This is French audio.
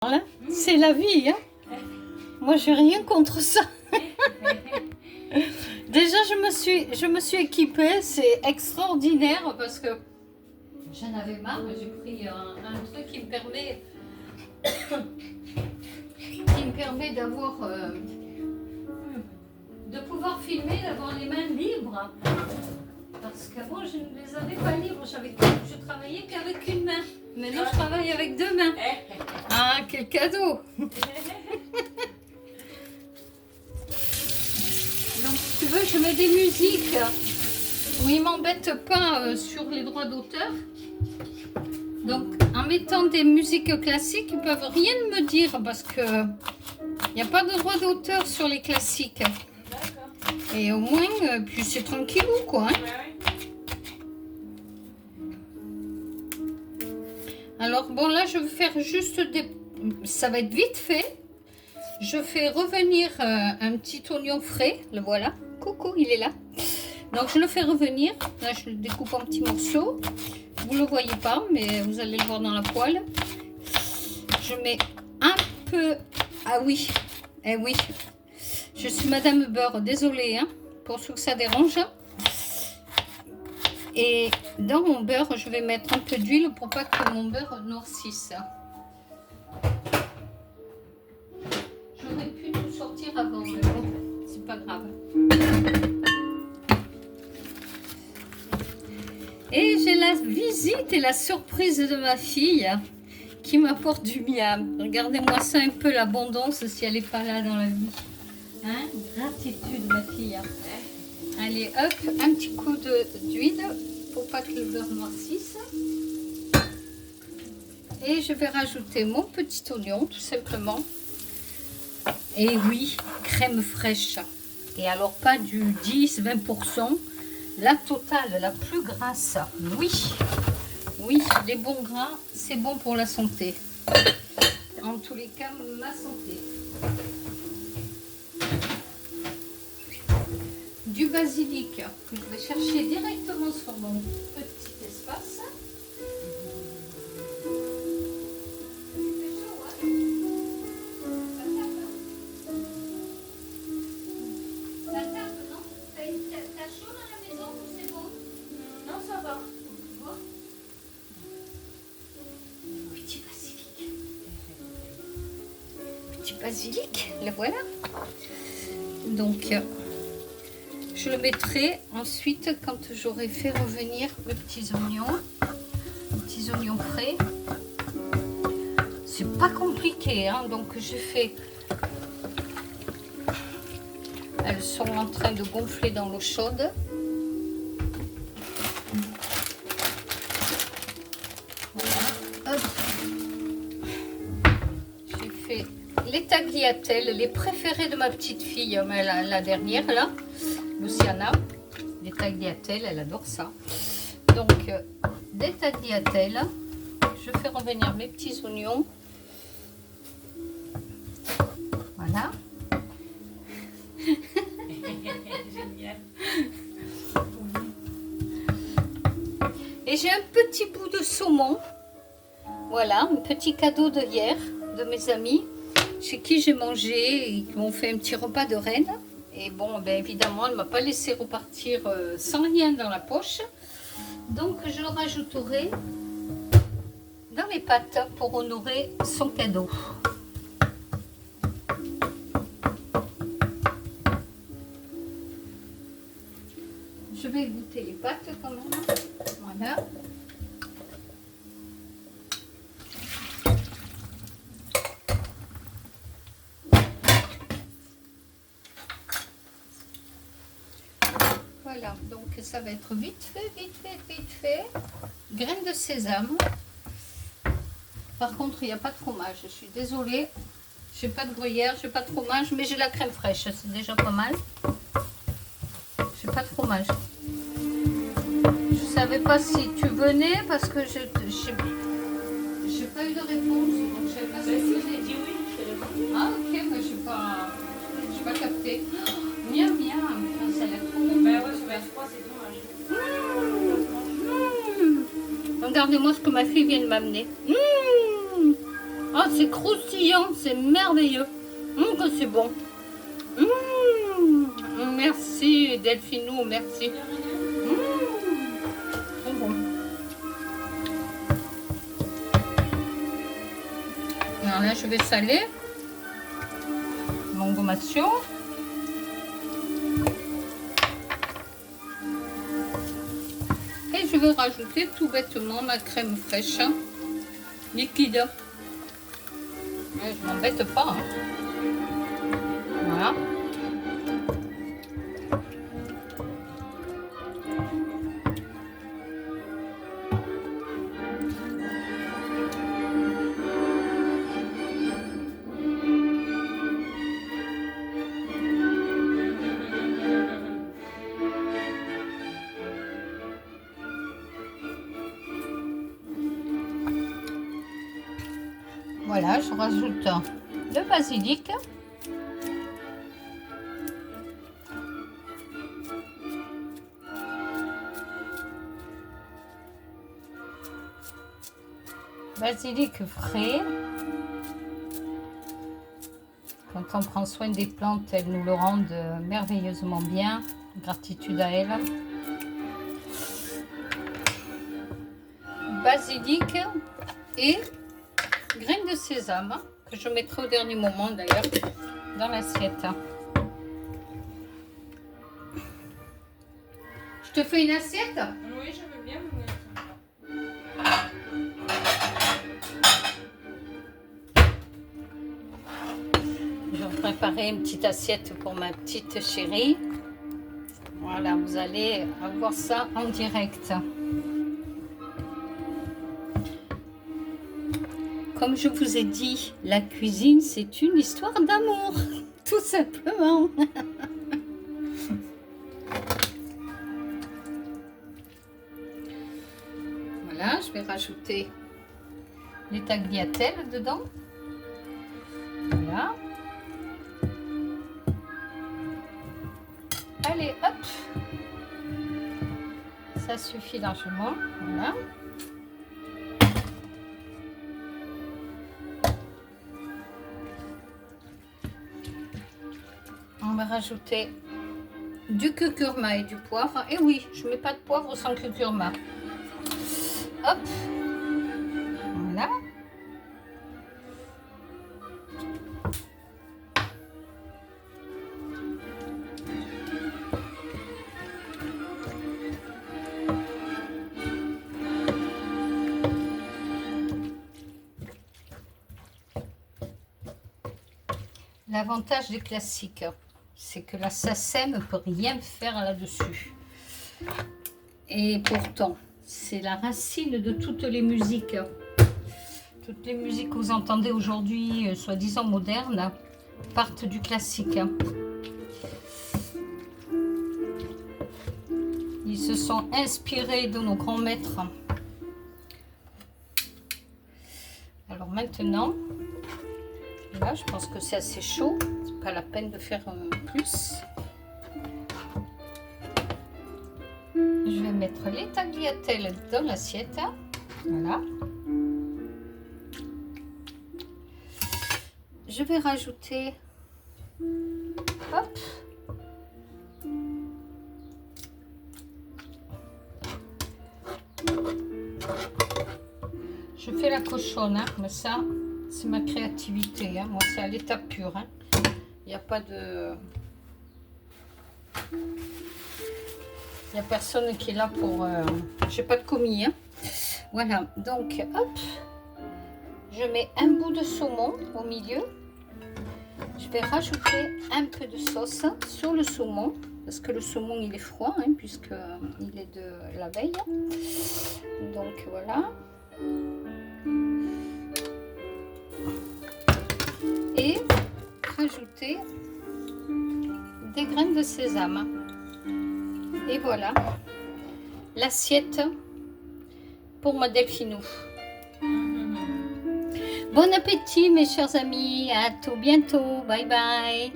Là, c'est la vie, hein. Moi, j'ai rien contre ça. Déjà, je me suis équipée, c'est extraordinaire parce que j'en avais marre. J'ai pris un truc qui me permet d'avoir, de pouvoir filmer, d'avoir les mains libres. Parce qu'avant, je ne les avais pas libres. Je travaillais qu'avec une main. Maintenant, je travaille avec deux mains. Ah, quel cadeau! Donc, si tu veux, je mets des musiques où ils ne m'embêtent pas sur les droits d'auteur. Donc, en mettant des musiques classiques, ils ne peuvent rien me dire parce que il n'y a pas de droit d'auteur sur les classiques. Et au moins, puis c'est tranquillou, quoi. Hein. Alors, bon, là, je vais faire juste des... Ça va être vite fait. Je fais revenir un petit oignon frais. Le voilà. Coucou, il est là. Donc, je le fais revenir. Là, je le découpe en petits morceaux. Vous ne le voyez pas, mais vous allez le voir dans la poêle. Je mets un peu... Ah oui, eh oui. Je suis Madame Beurre, désolée hein, pour ceux que ça dérange. Et dans mon beurre, je vais mettre un peu d'huile pour pas que mon beurre noircisse. J'aurais pu tout sortir avant, mais bon, c'est pas grave. Et j'ai la visite et la surprise de ma fille qui m'apporte du miam. Regardez-moi ça un peu, l'abondance, si elle n'est pas là dans la vie. Hein? Gratitude, ma fille. Allez, hop, un petit coup d'huile pour pas que le beurre noircisse. Et je vais rajouter mon petit oignon, tout simplement. Et oui, crème fraîche. Et alors, pas du 10-20%. La totale, la plus grasse. Oui, oui, les bons gras, c'est bon pour la santé. En tous les cas, ma santé. Du basilic que je vais chercher directement sur mon petit espace. La table, non? T'as chaud dans la maison ou c'est bon? Non, ça va. Petit basilic. Petit basilic, le voilà. Donc, je le mettrai ensuite quand j'aurai fait revenir mes petits oignons frais. C'est pas compliqué, hein, donc j'ai fait. Elles sont en train de gonfler dans l'eau chaude. Voilà. Hop. J'ai fait les tagliatelles, les préférés de ma petite fille, mais la dernière là. Luciana, des tagliatelles, elle adore ça. Donc, des tagliatelles, je fais revenir mes petits oignons. Voilà. Génial. Et j'ai un petit bout de saumon. Voilà, un petit cadeau de hier de mes amis, chez qui j'ai mangé et qui m'ont fait un petit repas de reine. Et bon, ben évidemment, elle ne m'a pas laissé repartir sans rien dans la poche. Donc, je le rajouterai dans les pâtes pour honorer son cadeau. Je vais goûter les pâtes quand même. Voilà. Voilà, donc ça va être vite fait. Graines de sésame. Par contre, il n'y a pas de fromage. Je suis désolée. Je n'ai pas de gruyère, je n'ai pas de fromage, mais j'ai la crème fraîche. C'est déjà pas mal. Je n'ai pas de fromage. Je ne savais pas si tu venais parce que je n'ai pas eu de réponse. Donc je savais pas si tu venais. Dit oui, je te réponds. Ah ok, mais je n'ai pas capté. Miam, miam. Ça a l'air trop bon. Bah ouais, super froid, c'est dommage. Regardez-moi ce que ma fille vient de m'amener. Oh, c'est croustillant, c'est merveilleux. Que c'est bon. Merci Delphinou, merci. Trop bon. Alors là, je vais saler mon gommation. Et je vais rajouter tout bêtement ma crème fraîche liquide. Et je m'embête pas. Voilà. Voilà, je rajoute le basilic. Basilic frais. Quand on prend soin des plantes, elles nous le rendent merveilleusement bien. Gratitude à elles. Basilic et graines de sésame, que je mettrai au dernier moment d'ailleurs dans l'assiette. Je te fais une assiette? Oui, je veux bien vous mettre. Je vais préparer une petite assiette pour ma petite chérie. Voilà, vous allez avoir ça en direct. Comme je vous ai dit, la cuisine, c'est une histoire d'amour, tout simplement. Voilà, je vais rajouter les tagliatelles dedans. Voilà. Allez, hop. Ça suffit largement. Voilà. On va rajouter du curcuma et du poivre. Et oui, je ne mets pas de poivre sans curcuma. Hop. Voilà. L'avantage des classiques, c'est que la SACEM ne peut rien faire là-dessus. Et pourtant, c'est la racine de toutes les musiques. Toutes les musiques que vous entendez aujourd'hui, soi-disant modernes, partent du classique. Ils se sont inspirés de nos grands maîtres. Alors maintenant, là, je pense que c'est assez chaud. C'est pas la peine de faire plus. Je vais mettre les tagliatelles dans l'assiette. Voilà. Je vais rajouter, hop, je fais la cochonne, hein, mais ça, c'est ma créativité. Hein. Moi, c'est à l'état pur. Hein. Il n'y a pas de... Il n'y a personne qui est là pour... J'ai pas de commis. Hein. Voilà, donc, hop. Je mets un bout de saumon au milieu. Je vais rajouter un peu de sauce sur le saumon. Parce que le saumon, il est froid, hein, puisqu'il est de la veille. Donc, voilà. Et rajouter des graines de sésame. Et voilà l'assiette pour ma Delphinou. Bon appétit mes chers amis, à tout bientôt, bye bye.